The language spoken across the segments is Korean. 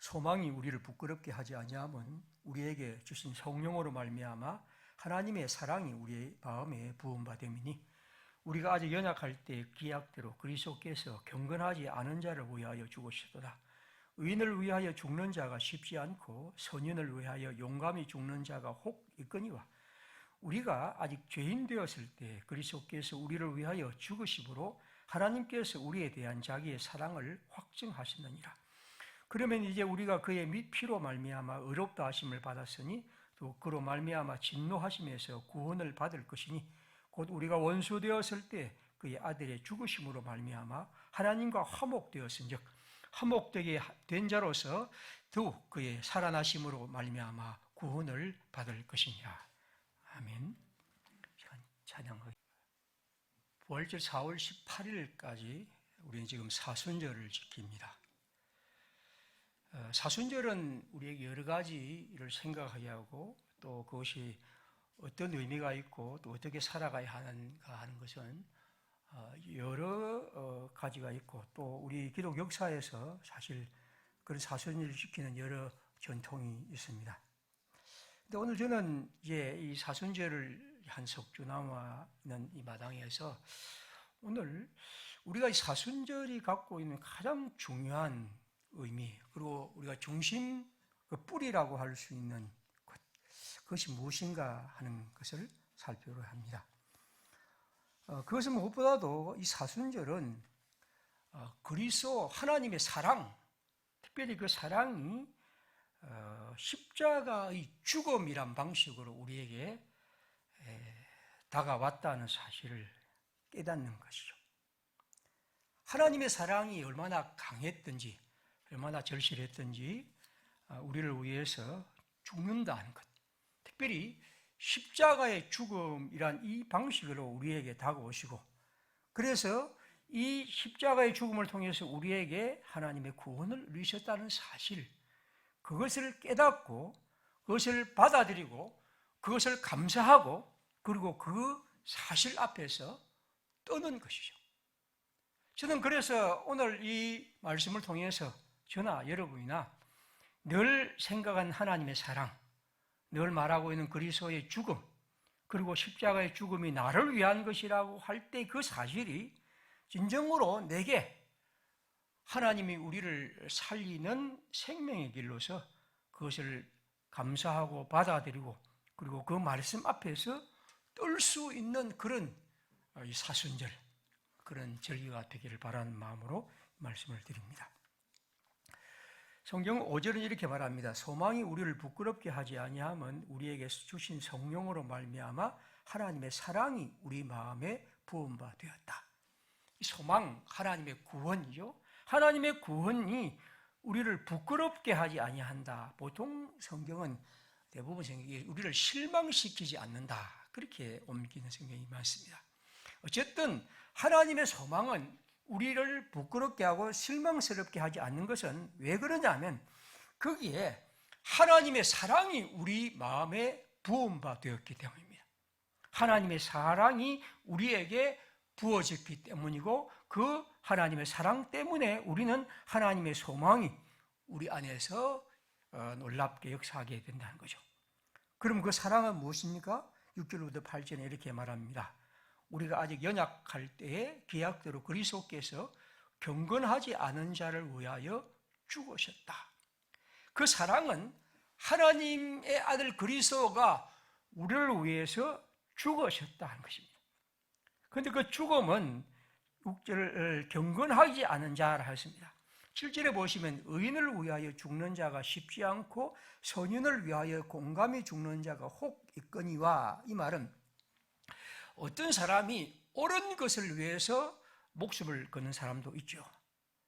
소망이 우리를 부끄럽게 하지 아니하면 우리에게 주신 성령으로 말미암아 하나님의 사랑이 우리의 마음에 부음받음이니 우리가 아직 연약할 때 기약대로 그리스도께서 경건하지 않은 자를 위하여 죽으시도다. 의인을 위하여 죽는 자가 쉽지 않고 선인을 위하여 용감히 죽는 자가 혹 있거니와 우리가 아직 죄인 되었을 때 그리스도께서 우리를 위하여 죽으심으로 하나님께서 우리에 대한 자기의 사랑을 확증하시느니라. 그러면 이제 우리가 그의 피로 말미암아 의롭다 하심을 받았으니 또 그로 말미암아 진노하심에서 구원을 받을 것이니 곧 우리가 원수 되었을 때 그의 아들의 죽으심으로 말미암아 하나님과 화목되었은즉 화목되게 된 자로서 더욱 그의 살아나심으로 말미암아 구원을 받을 것이니라. 아멘. 찬양하겠습니다. 부활절 4월 18일까지 우리는 지금 사순절을 지킵니다. 사순절은 우리에게 여러 가지를 생각하게 하고 또 그것이 어떤 의미가 있고 또 어떻게 살아가야 하는가 하는 것은 여러 가지가 있고 또 우리 기독 역사에서 사실 그런 사순절을 지키는 여러 전통이 있습니다. 근데 오늘 저는 이제 이 사순절을 한 석주 남아있는 이 마당에서 오늘 우리가 이 사순절이 갖고 있는 가장 중요한 의미 그리고 우리가 중심 그 뿌리라고 할 수 있는 것 그것이 무엇인가 하는 것을 살펴보려 합니다. 그것은 무엇보다도 이 사순절은 그리스도 하나님의 사랑, 특별히 그 사랑이 십자가의 죽음이란 방식으로 우리에게 다가왔다는 사실을 깨닫는 것이죠. 하나님의 사랑이 얼마나 강했든지 얼마나 절실했든지 우리를 위해서 죽는다는 것, 특별히 십자가의 죽음이란 이 방식으로 우리에게 다가오시고 그래서 이 십자가의 죽음을 통해서 우리에게 하나님의 구원을 누리셨다는 사실 그것을 깨닫고 그것을 받아들이고 그것을 감사하고 그리고 그 사실 앞에서 떠는 것이죠. 저는 그래서 오늘 이 말씀을 통해서 저나 여러분이나 늘 생각한 하나님의 사랑, 늘 말하고 있는 그리스도의 죽음, 그리고 십자가의 죽음이 나를 위한 것이라고 할 때 그 사실이 진정으로 내게 하나님이 우리를 살리는 생명의 길로서 그것을 감사하고 받아들이고 그리고 그 말씀 앞에서 떨 수 있는 그런 사순절, 그런 절기가 되기를 바라는 마음으로 말씀을 드립니다. 성경 5절은 이렇게 말합니다. 소망이 우리를 부끄럽게 하지 아니하면 우리에게 주신 성령으로 말미암아 하나님의 사랑이 우리 마음에 부은 바 되었다. 소망, 하나님의 구원이죠. 하나님의 구원이 우리를 부끄럽게 하지 아니한다. 보통 성경은 대부분 성경이 우리를 실망시키지 않는다. 그렇게 옮기는 성경이 많습니다. 어쨌든 하나님의 소망은 우리를 부끄럽게 하고 실망스럽게 하지 않는 것은 왜 그러냐면 거기에 하나님의 사랑이 우리 마음에 부은 바 되었기 때문입니다. 하나님의 사랑이 우리에게 부어졌기 때문이고 그 하나님의 사랑 때문에 우리는 하나님의 소망이 우리 안에서 놀랍게 역사하게 된다는 거죠. 그럼 그 사랑은 무엇입니까? 6절부터 8절에 이렇게 말합니다. 우리가 아직 연약할 때에 계약대로 그리스도께서 경건하지 않은 자를 위하여 죽으셨다. 그 사랑은 하나님의 아들 그리스도가 우리를 위해서 죽으셨다는 것입니다. 그런데 그 죽음은 6절을 경건하지 않은 자라 했습니다. 7절에 보시면 의인을 위하여 죽는 자가 쉽지 않고 선인을 위하여 공감히 죽는 자가 혹 있거니와 이 말은 어떤 사람이 옳은 것을 위해서 목숨을 거는 사람도 있죠.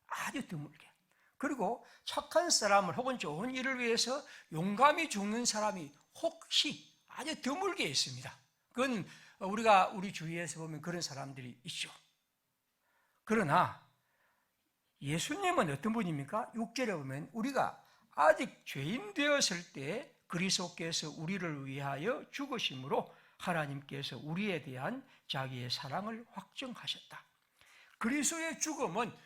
아주 드물게. 그리고 착한 사람을 혹은 좋은 일을 위해서 용감히 죽는 사람이 혹시 아주 드물게 있습니다. 그건 우리가 우리 주위에서 보면 그런 사람들이 있죠. 그러나 예수님은 어떤 분입니까? 6절에 보면 우리가 아직 죄인 되었을 때 그리스도께서 우리를 위하여 죽으심으로 하나님께서 우리에 대한 자기의 사랑을 확증하셨다. 그리스도의 죽음은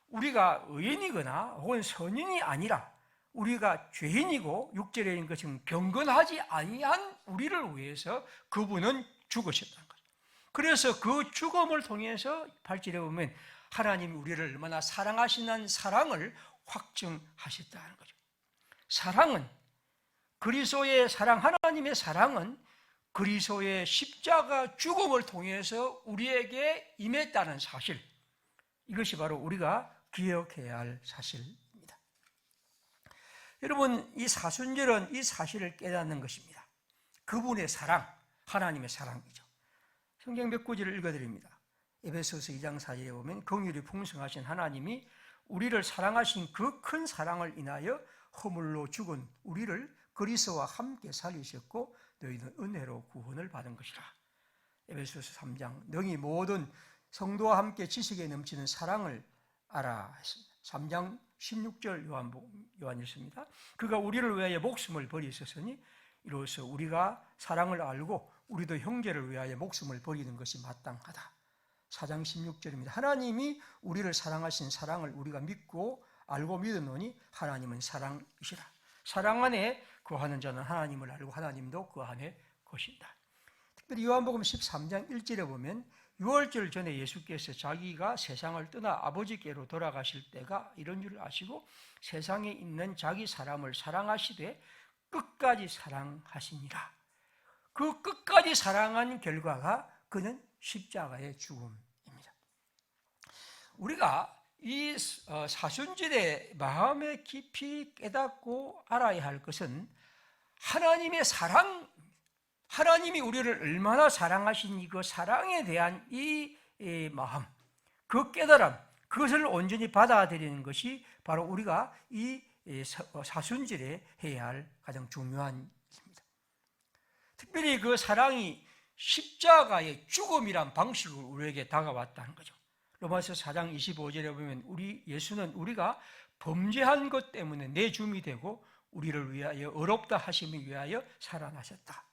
우리가 의인이거나 혹은 선인이 아니라 우리가 죄인이고 6절에 있는 것은 경건하지 아니한 우리를 위해서 그분은 죽으셨다는 거죠. 그래서 그 죽음을 통해서 8절에 보면 하나님이 우리를 얼마나 사랑하시는 사랑을 확증하셨다는 거죠. 사랑은 그리스도의 사랑, 하나님의 사랑은 그리스도의 십자가 죽음을 통해서 우리에게 임했다는 사실, 이것이 바로 우리가 기억해야 할 사실입니다. 여러분, 이 사순절은 이 사실을 깨닫는 것입니다. 그분의 사랑, 하나님의 사랑이죠. 성경 몇 구절을 읽어드립니다. 에베소서 2장 4절에 보면 긍휼이 풍성하신 하나님이 우리를 사랑하신 그 큰 사랑을 인하여 허물로 죽은 우리를 그리스도와 함께 살리셨고 너희는 은혜로 구원을 받은 것이라. 에베소서 3장 너희 모든 성도와 함께 지식에 넘치는 사랑을 알아 했습니다. 3장 16절 요한일서입니다. 그가 우리를 위하여 목숨을 버리셨으니 이로써 우리가 사랑을 알고 우리도 형제를 위하여 목숨을 버리는 것이 마땅하다. 4장 16절입니다. 하나님이 우리를 사랑하신 사랑을 우리가 믿고 알고 믿었노니 하나님은 사랑이시라. 사랑 안에 거하는 자는 하나님을 알고 하나님도 그 안에 거신다. 특별히 요한복음 13장 1절에 보면 6월절 전에 예수께서 자기가 세상을 떠나 아버지께로 돌아가실 때가 이런 줄 아시고 세상에 있는 자기 사람을 사랑하시되 끝까지 사랑하시니라. 그 끝까지 사랑한 결과가 그는 십자가의 죽음입니다. 우리가 이 사순절의 마음에 깊이 깨닫고 알아야 할 것은 하나님의 사랑, 하나님이 우리를 얼마나 사랑하신 그 사랑에 대한 이 마음, 그 깨달음, 그것을 온전히 받아들이는 것이 바로 우리가 이 사순절에 해야 할 가장 중요한 일입니다. 특별히 그 사랑이 십자가의 죽음이란 방식으로 우리에게 다가왔다는 거죠. 로마서 4장 25절에 보면 예수는 우리가 범죄한 것 때문에 내 줌이 되고 우리를 위하여 의롭다 하심을 위하여 살아나셨다.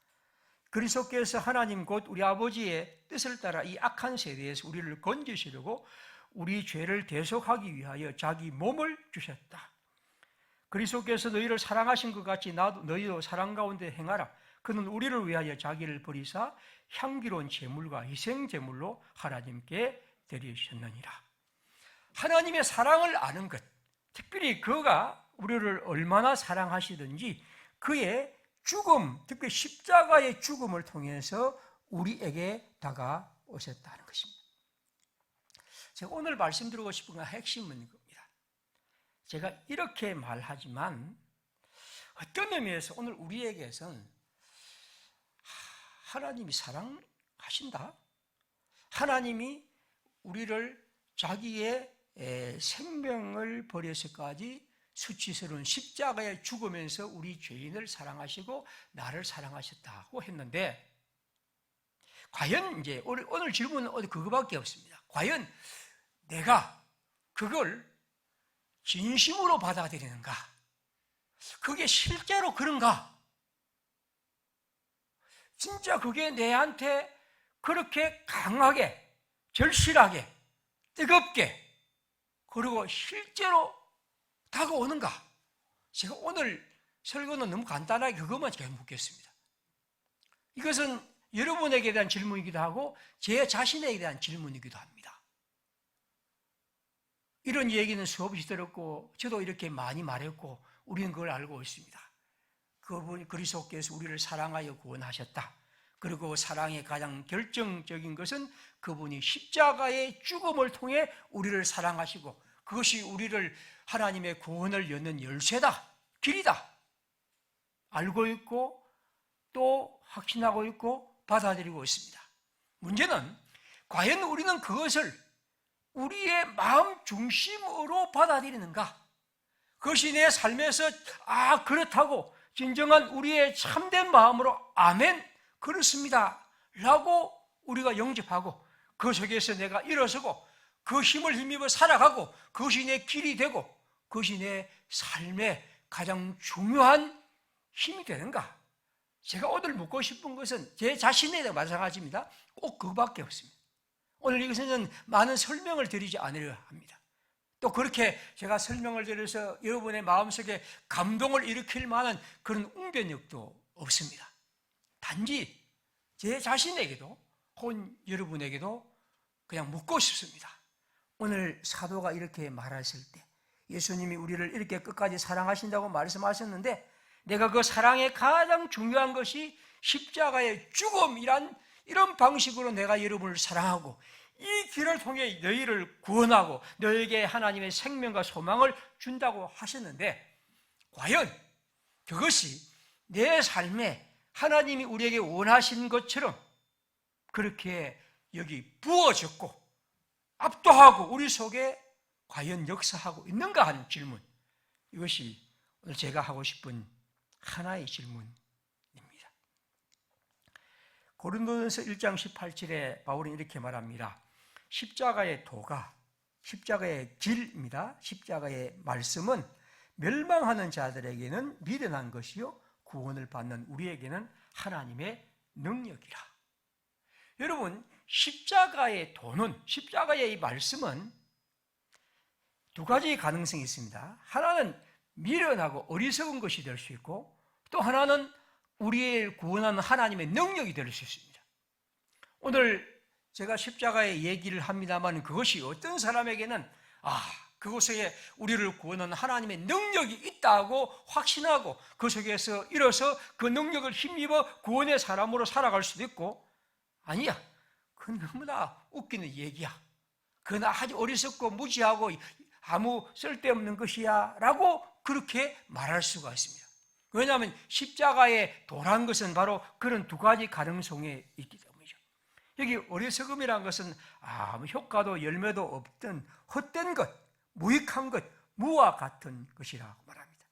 그리스도께서 하나님 곧 우리 아버지의 뜻을 따라 이 악한 세대에서 우리를 건지시려고 우리 죄를 대속하기 위하여 자기 몸을 주셨다. 그리스도께서 너희를 사랑하신 것 같이 너희도 사랑 가운데 행하라. 그는 우리를 위하여 자기를 버리사 향기로운 제물과 희생 제물로 하나님께 드리셨느니라. 하나님의 사랑을 아는 것, 특별히 그가 우리를 얼마나 사랑하시든지 그의 죽음, 특히 십자가의 죽음을 통해서 우리에게 다가오셨다는 것입니다. 제가 오늘 말씀드리고 싶은 핵심은 이겁니다. 제가 이렇게 말하지만 어떤 의미에서 오늘 우리에게선 하나님이 사랑하신다. 하나님이 우리를 자기의 생명을 버려서까지 수치스러운 십자가에 죽으면서 우리 죄인을 사랑하시고 나를 사랑하셨다고 했는데, 과연 이제 오늘 질문은 그거밖에 없습니다. 과연 내가 그걸 진심으로 받아들이는가? 그게 실제로 그런가? 진짜 그게 내한테 그렇게 강하게, 절실하게, 뜨겁게, 그리고 실제로 다가오는가? 제가 오늘 설교는 너무 간단하게 그것만 제가 묻겠습니다. 이것은 여러분에게 대한 질문이기도 하고 제 자신에게 대한 질문이기도 합니다. 이런 얘기는 수없이 들었고 저도 이렇게 많이 말했고 우리는 그걸 알고 있습니다. 그분 그리스도께서 우리를 사랑하여 구원하셨다. 그리고 사랑의 가장 결정적인 것은 그분이 십자가의 죽음을 통해 우리를 사랑하시고 그것이 우리를 하나님의 구원을 여는 열쇠다, 길이다. 알고 있고 또 확신하고 있고 받아들이고 있습니다. 문제는 과연 우리는 그것을 우리의 마음 중심으로 받아들이는가? 그것이 내 삶에서 그렇다고 진정한 우리의 참된 마음으로 아멘, 그렇습니다 라고 우리가 영접하고 그 속에서 내가 일어서고 그 힘을 힘입어 살아가고 그것이 내 길이 되고 그것이 내 삶의 가장 중요한 힘이 되는가? 제가 오늘 묻고 싶은 것은 제 자신에 대해 마찬가지입니다. 꼭 그거밖에 없습니다. 오늘 이것은 많은 설명을 드리지 않으려 합니다. 또 그렇게 제가 설명을 드려서 여러분의 마음속에 감동을 일으킬 만한 그런 웅변력도 없습니다. 단지 제 자신에게도 혹은 여러분에게도 그냥 묻고 싶습니다. 오늘 사도가 이렇게 말했을 때 예수님이 우리를 이렇게 끝까지 사랑하신다고 말씀하셨는데 내가 그 사랑의 가장 중요한 것이 십자가의 죽음이란 이런 방식으로 내가 여러분을 사랑하고 이 길을 통해 너희를 구원하고 너희에게 하나님의 생명과 소망을 준다고 하셨는데 과연 그것이 내 삶에 하나님이 우리에게 원하신 것처럼 그렇게 여기 부어졌고 압도하고 우리 속에 과연 역사하고 있는가 하는 질문, 이것이 오늘 제가 하고 싶은 하나의 질문입니다. 고린도전서 1장 18절에 바울은 이렇게 말합니다. 십자가의 도가, 십자가의 길입니다. 십자가의 말씀은 멸망하는 자들에게는 미련한 것이요 구원을 받는 우리에게는 하나님의 능력이라. 여러분, 십자가의 도는, 십자가의 이 말씀은 두 가지 가능성이 있습니다. 하나는 미련하고 어리석은 것이 될 수 있고 또 하나는 우리를 구원하는 하나님의 능력이 될 수 있습니다. 오늘 제가 십자가의 얘기를 합니다만 그것이 어떤 사람에게는 그곳에 우리를 구원하는 하나님의 능력이 있다고 확신하고 그 속에서 일어서 그 능력을 힘입어 구원의 사람으로 살아갈 수도 있고, 아니야, 그건 너무나 웃기는 얘기야, 그건 아주 어리석고 무지하고 아무 쓸데없는 것이야 라고 그렇게 말할 수가 있습니다. 왜냐하면 십자가의 도란 것은 바로 그런 두 가지 가능성에 있기 때문이죠. 여기 어리석음이라는 것은 아무 효과도 열매도 없던 헛된 것, 무익한 것, 무와 같은 것이라고 말합니다.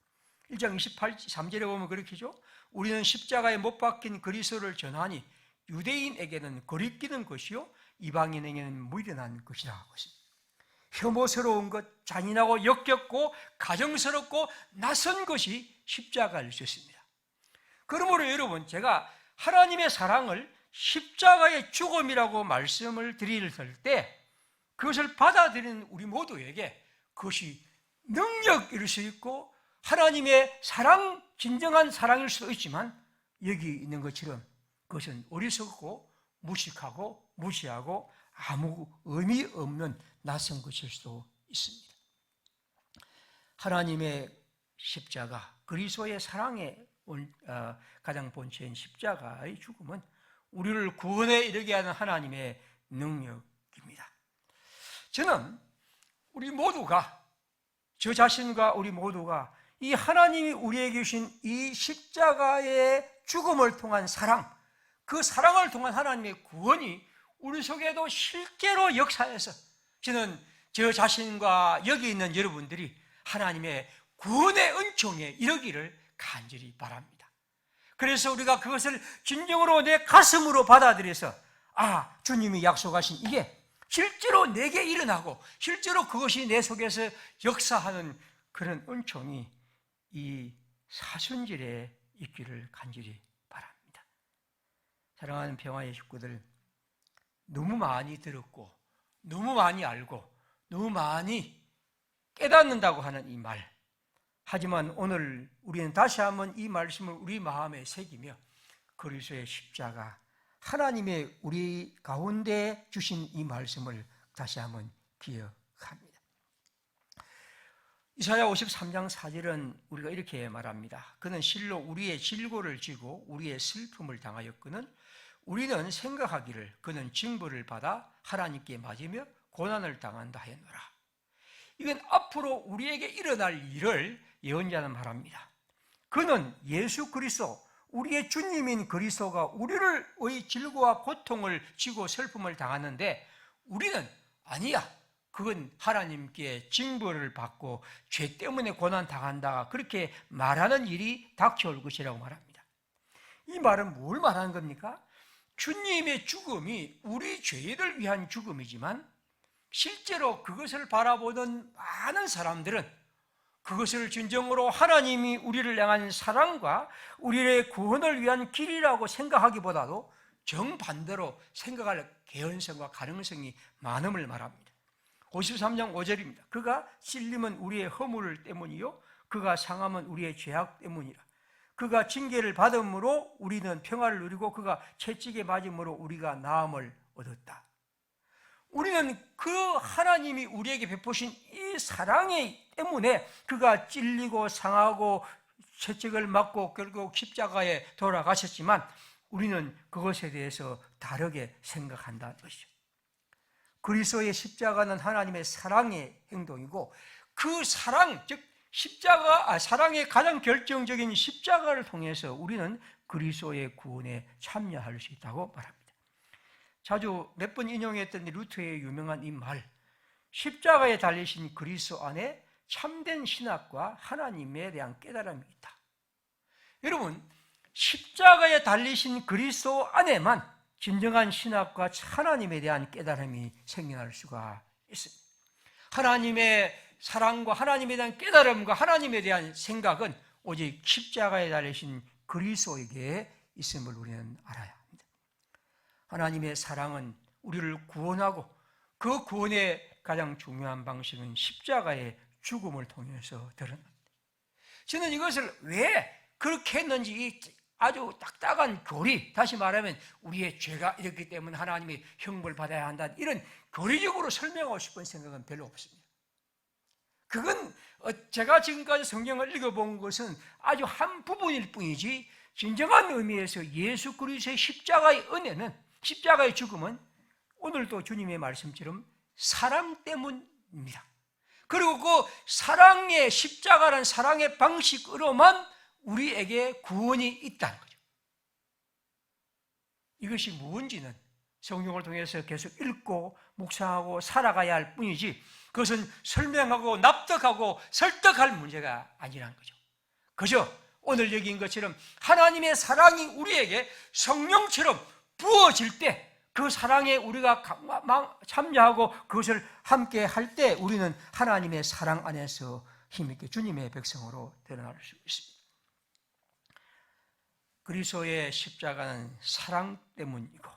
1장 23절에 보면 그렇게죠. 우리는 십자가에 못 박힌 그리스도를 전하니 유대인에게는 거리끼는 것이요 이방인에게는 미련한 것이라고 했습니다. 혐오스러운 것, 잔인하고 역겹고 가정스럽고 낯선 것이 십자가일 수 있습니다. 그러므로 여러분, 제가 하나님의 사랑을 십자가의 죽음이라고 말씀을 드릴 때 그것을 받아들이는 우리 모두에게 그것이 능력일 수 있고 하나님의 사랑, 진정한 사랑일 수도 있지만 여기 있는 것처럼 그것은 어리석고 무식하고 무시하고 아무 의미 없는 낯선 것일 수도 있습니다. 하나님의 십자가, 그리스도의 사랑의 가장 본체인 십자가의 죽음은 우리를 구원에 이르게 하는 하나님의 능력입니다. 저는 우리 모두가, 저 자신과 우리 모두가 이 하나님이 우리에게 주신 이 십자가의 죽음을 통한 사랑, 그 사랑을 통한 하나님의 구원이 우리 속에도 실제로 역사해서 저는 저 자신과 여기 있는 여러분들이 하나님의 구원의 은총에 이르기를 간절히 바랍니다. 그래서 우리가 그것을 진정으로 내 가슴으로 받아들여서 주님이 약속하신 이게 실제로 내게 일어나고 실제로 그것이 내 속에서 역사하는 그런 은총이 이 사순절에 있기를 간절히 바랍니다. 사랑하는 평화의 식구들, 너무 많이 들었고 너무 많이 알고 너무 많이 깨닫는다고 하는 이 말, 하지만 오늘 우리는 다시 한번 이 말씀을 우리 마음에 새기며 그리스도의 십자가, 하나님의 우리 가운데 주신 이 말씀을 다시 한번 기억합니다. 이사야 53장 4절은 우리가 이렇게 말합니다. 그는 실로 우리의 질고를 지고 우리의 슬픔을 당하였거늘 우리는 생각하기를 그는 징벌을 받아 하나님께 맞으며 고난을 당한다 하였노라. 이건 앞으로 우리에게 일어날 일을 예언자는 말합니다. 그는 예수 그리스도, 우리의 주님인 그리스도가 우리의 질고와 고통을 지고 슬픔을 당하는데 우리는 아니야, 그건 하나님께 징벌을 받고 죄 때문에 고난 당한다, 그렇게 말하는 일이 닥쳐올 것이라고 말합니다. 이 말은 뭘 말하는 겁니까? 주님의 죽음이 우리 죄를 위한 죽음이지만 실제로 그것을 바라보는 많은 사람들은 그것을 진정으로 하나님이 우리를 향한 사랑과 우리의 구원을 위한 길이라고 생각하기보다도 정반대로 생각할 개연성과 가능성이 많음을 말합니다. 53장 5절입니다. 그가 찔림은 우리의 허물 때문이요 그가 상함은 우리의 죄악 때문이라. 그가 징계를 받음으로 우리는 평화를 누리고 그가 채찍에 맞음으로 우리가 나음을 얻었다. 우리는 그 하나님이 우리에게 베푸신 이 사랑 때문에 그가 찔리고 상하고 채찍을 맞고 결국 십자가에 돌아가셨지만 우리는 그것에 대해서 다르게 생각한다는 것이죠. 그리스도의 십자가는 하나님의 사랑의 행동이고 그 사랑, 즉 사랑의 가장 결정적인 십자가를 통해서 우리는 그리스도의 구원에 참여할 수 있다고 말합니다. 자주 몇 번 인용했던 루터의 유명한 이 말, 십자가에 달리신 그리스도 안에 참된 신학과 하나님에 대한 깨달음이 있다. 여러분, 십자가에 달리신 그리스도 안에만 진정한 신학과 하나님에 대한 깨달음이 생겨날 수가 있습니다. 하나님의 사랑과 하나님에 대한 깨달음과 하나님에 대한 생각은 오직 십자가에 달리신 그리스도에게 있음을 우리는 알아야 합니다. 하나님의 사랑은 우리를 구원하고 그 구원의 가장 중요한 방식은 십자가의 죽음을 통해서 드러납니다. 저는 이것을 왜 그렇게 했는지 아주 딱딱한 교리, 다시 말하면 우리의 죄가 이렇기 때문에 하나님이 형벌 받아야 한다, 이런 교리적으로 설명하고 싶은 생각은 별로 없습니다. 그건 제가 지금까지 성경을 읽어본 것은 아주 한 부분일 뿐이지 진정한 의미에서 예수 그리스도의 십자가의 은혜는, 십자가의 죽음은 오늘도 주님의 말씀처럼 사랑 때문입니다. 그리고 그 사랑의 십자가라는 사랑의 방식으로만 우리에게 구원이 있다는 거죠. 이것이 무엇인지는 성경을 통해서 계속 읽고 묵상하고 살아가야 할 뿐이지 그것은 설명하고 납득하고 설득할 문제가 아니라는 거죠. 그저 오늘 얘기한 것처럼 하나님의 사랑이 우리에게 성령처럼 부어질 때 그 사랑에 우리가 참여하고 그것을 함께 할 때 우리는 하나님의 사랑 안에서 힘있게 주님의 백성으로 드러날 수 있습니다. 그리스도의 십자가는 사랑 때문이고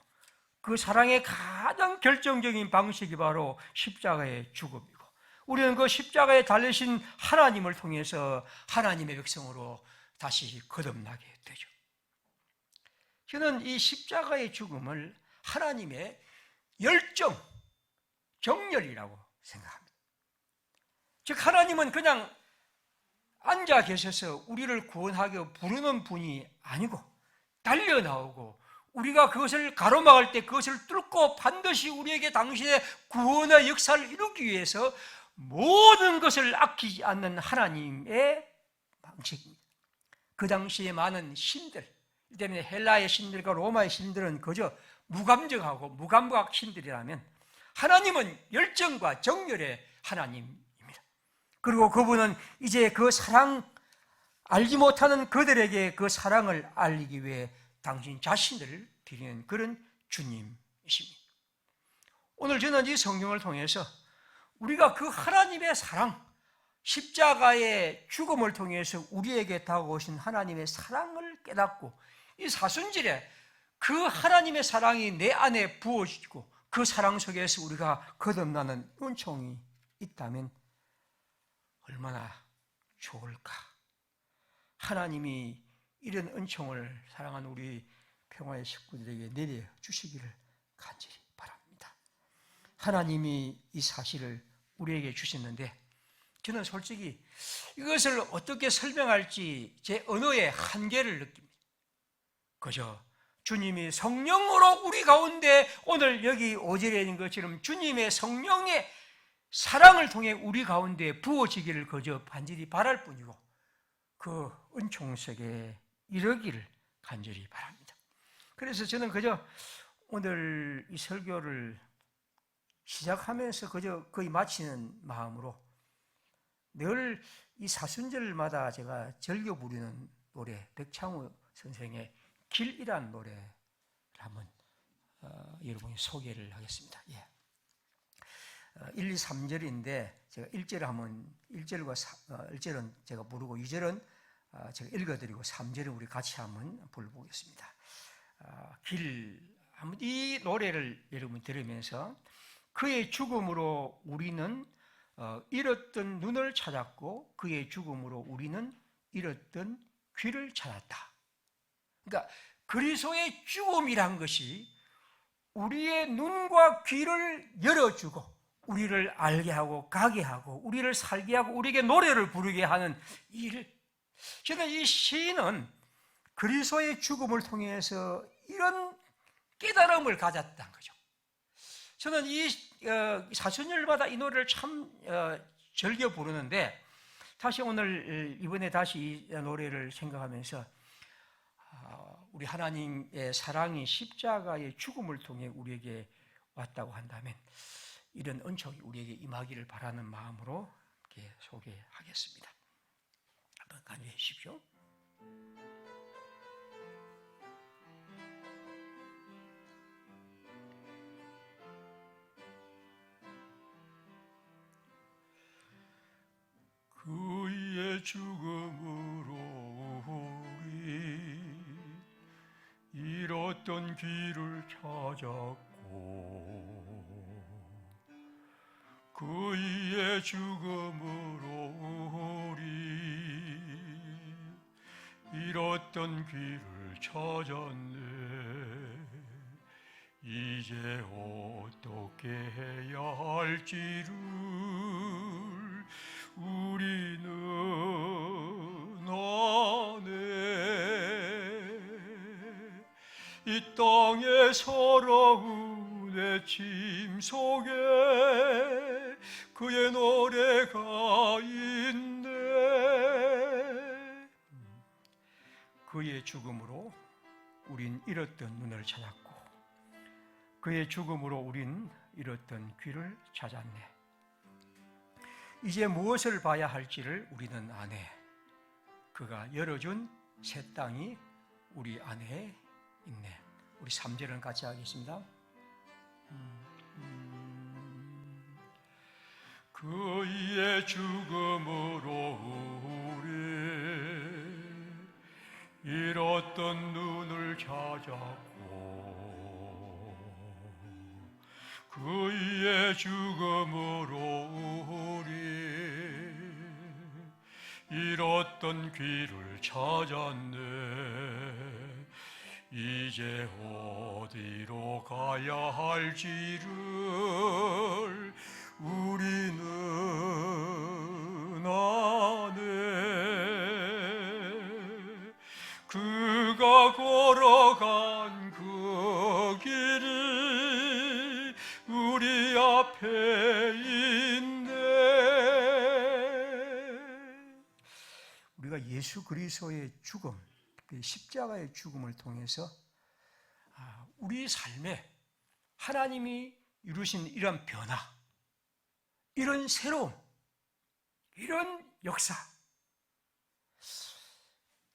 그 사랑의 가장 결정적인 방식이 바로 십자가의 죽음이고 우리는 그 십자가에 달리신 하나님을 통해서 하나님의 백성으로 다시 거듭나게 되죠. 저는 이 십자가의 죽음을 하나님의 열정, 정열이라고 생각합니다. 즉 하나님은 그냥 앉아 계셔서 우리를 구원하게 부르는 분이 아니고 달려나오고 우리가 그것을 가로막을 때 그것을 뚫고 반드시 우리에게 당신의 구원의 역사를 이루기 위해서 모든 것을 아끼지 않는 하나님의 방식입니다. 그 당시에 많은 신들, 이 때문에 헬라의 신들과 로마의 신들은 그저 무감정하고 무감각 신들이라면 하나님은 열정과 정열의 하나님입니다. 그리고 그분은 이제 그 사랑, 알지 못하는 그들에게 그 사랑을 알리기 위해 당신 자신을 드리는 그런 주님이십니다. 오늘 저는 이 성경을 통해서 우리가 그 하나님의 사랑, 십자가의 죽음을 통해서 우리에게 다가오신 하나님의 사랑을 깨닫고 이 사순절에 그 하나님의 사랑이 내 안에 부어지고 그 사랑 속에서 우리가 거듭나는 은총이 있다면 얼마나 좋을까. 하나님이 이런 은총을 사랑하는 우리 평화의 식구들에게 내려주시기를 간절히 바랍니다. 하나님이 이 사실을 우리에게 주셨는데 저는 솔직히 이것을 어떻게 설명할지 제 언어의 한계를 느낍니다. 그저 주님이 성령으로 우리 가운데 오늘 여기 5절에 있는 것처럼 주님의 성령의 사랑을 통해 우리 가운데 부어지기를 그저 간절히 바랄 뿐이고 그 은총 속에 이르기를 간절히 바랍니다. 그래서 저는 그저 오늘 이 설교를 시작하면서 그저 거의 마치는 마음으로 늘 이 사순절마다 제가 즐겨 부르는 노래, 백창호 선생의 길이란 노래를 한번 여러분이 소개를 하겠습니다. 1, 2, 3절인데 제가 1절을 하면 1절은 제가 부르고 2절은 제가 읽어드리고 3절은 우리 같이 한번 불러보겠습니다. 길, 한번 이 노래를 여러분 들으면서 그의 죽음으로 우리는 잃었던 눈을 찾았고 그의 죽음으로 우리는 잃었던 귀를 찾았다. 그러니까 그리스도의 죽음이란 것이 우리의 눈과 귀를 열어주고 우리를 알게 하고 가게 하고 우리를 살게 하고 우리에게 노래를 부르게 하는 일. 저는 이 시인은 그리스도의 죽음을 통해서 이런 깨달음을 가졌다는 거죠. 저는 이 사순절마다 이 노래를 참 즐겨 부르는데 다시 오늘 이번에 다시 이 노래를 생각하면서 우리 하나님의 사랑이 십자가의 죽음을 통해 우리에게 왔다고 한다면 이런 은총이 우리에게 임하기를 바라는 마음으로 이렇게 소개하겠습니다. 한번 간주해 주십시오. 그의 죽음으로 우리 잃었던 길을 찾았고 그의 죽음으로 우리 잃었던 길을 찾았네. 이제 어떻게 해야 할지를 우리는 아네. 이 땅의 서러운 외침 속에 그의 노래가 있네. 그의 죽음으로 우린 잃었던 눈을 찾았고 그의 죽음으로 우린 잃었던 귀를 찾았네. 이제 무엇을 봐야 할지를 우리는 아네. 그가 열어준 새 땅이 우리 안에 있네. 우리 3절은 같이 하겠습니다. 그의 죽음으로 우리 잃었던 눈을 찾았고 그의 죽음으로 우리 잃었던 길을 찾았네. 이제 어디로 가야 할지를 우리는 아네. 그가 걸어간 그 길이 우리 앞에 있네. 우리가 예수 그리스도의 죽음, 십자가의 죽음을 통해서 우리 삶에 하나님이 이루신 이런 변화, 이런 새로움, 이런 역사,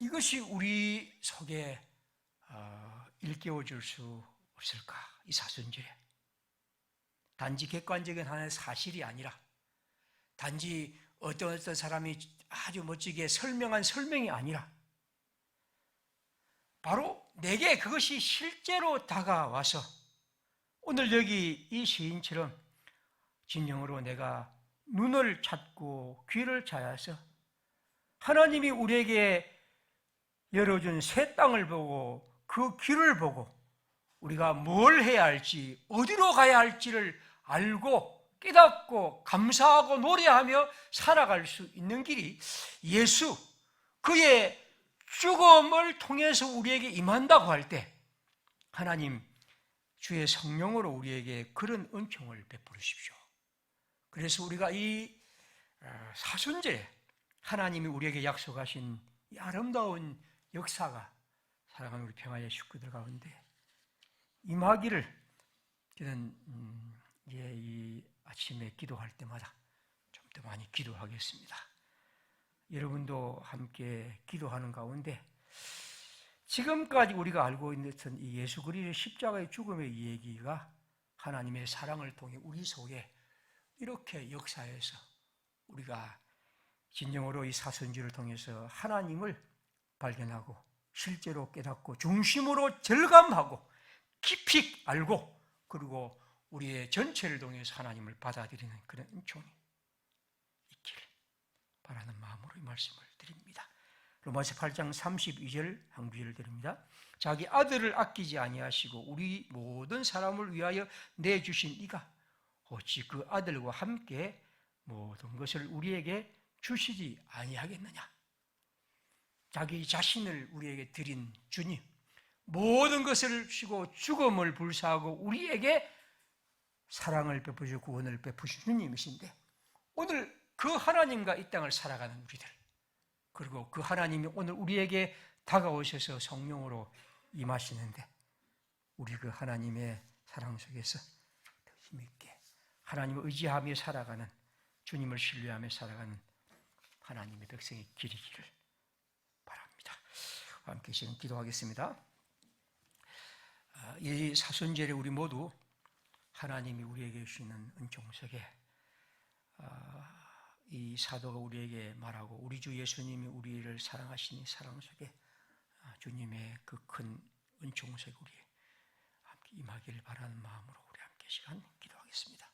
이것이 우리 속에 일깨워줄 수 없을까? 이 사순절에 단지 객관적인 하나의 사실이 아니라 단지 어떤 사람이 아주 멋지게 설명한 설명이 아니라 바로 내게 그것이 실제로 다가와서 오늘 여기 이 시인처럼 진정으로 내가 눈을 찾고 귀를 찾아서 하나님이 우리에게 열어준 새 땅을 보고 그 길을 보고 우리가 뭘 해야 할지 어디로 가야 할지를 알고 깨닫고 감사하고 노래하며 살아갈 수 있는 길이 예수 그의 죽음을 통해서 우리에게 임한다고 할 때 하나님 주의 성령으로 우리에게 그런 은총을 베풀으십시오. 그래서 우리가 이 사순절에 하나님이 우리에게 약속하신 이 아름다운 역사가 사랑하는 우리 평화의 식구들 가운데 임하기를 저는 이 아침에 기도할 때마다 좀 더 많이 기도하겠습니다. 여러분도 함께 기도하는 가운데 지금까지 우리가 알고 있는 이 예수 그리스도의 십자가의 죽음의 얘기가 하나님의 사랑을 통해 우리 속에 이렇게 역사해서 우리가 진정으로 이 사순절을 통해서 하나님을 발견하고 실제로 깨닫고 중심으로 절감하고 깊이 알고 그리고 우리의 전체를 통해서 하나님을 받아들이는 그런 은총이 있기를 바라는 마음으로 이 말씀을 드립니다. 로마서 8장 32절 한 구절 드립니다. 자기 아들을 아끼지 아니하시고 우리 모든 사람을 위하여 내주신 이가 어찌 그 아들과 함께 모든 것을 우리에게 주시지 아니하겠느냐. 자기 자신을 우리에게 드린 주님, 모든 것을 주시고 죽음을 불사하고 우리에게 사랑을 베푸시고 구원을 베푸신 주님이신데 오늘 그 하나님과 이 땅을 살아가는 우리들, 그리고 그 하나님이 오늘 우리에게 다가오셔서 성령으로 임하시는데 우리 그 하나님의 사랑 속에서 더 힘있게 하나님을 의지하며 살아가는, 주님을 신뢰하며 살아가는 하나님의 백성이 기리기를 바랍니다. 함께 지금 기도하겠습니다. 이 사순절에 우리 모두 하나님이 우리에게 주시는 은총 속에 이 사도가 우리에게 말하고 우리 주 예수님이 우리를 사랑하시니 사랑 속에 주님의 그 큰 은총 속에 우리 함께 임하기를 바라는 마음으로 우리 함께 시간 기도하겠습니다.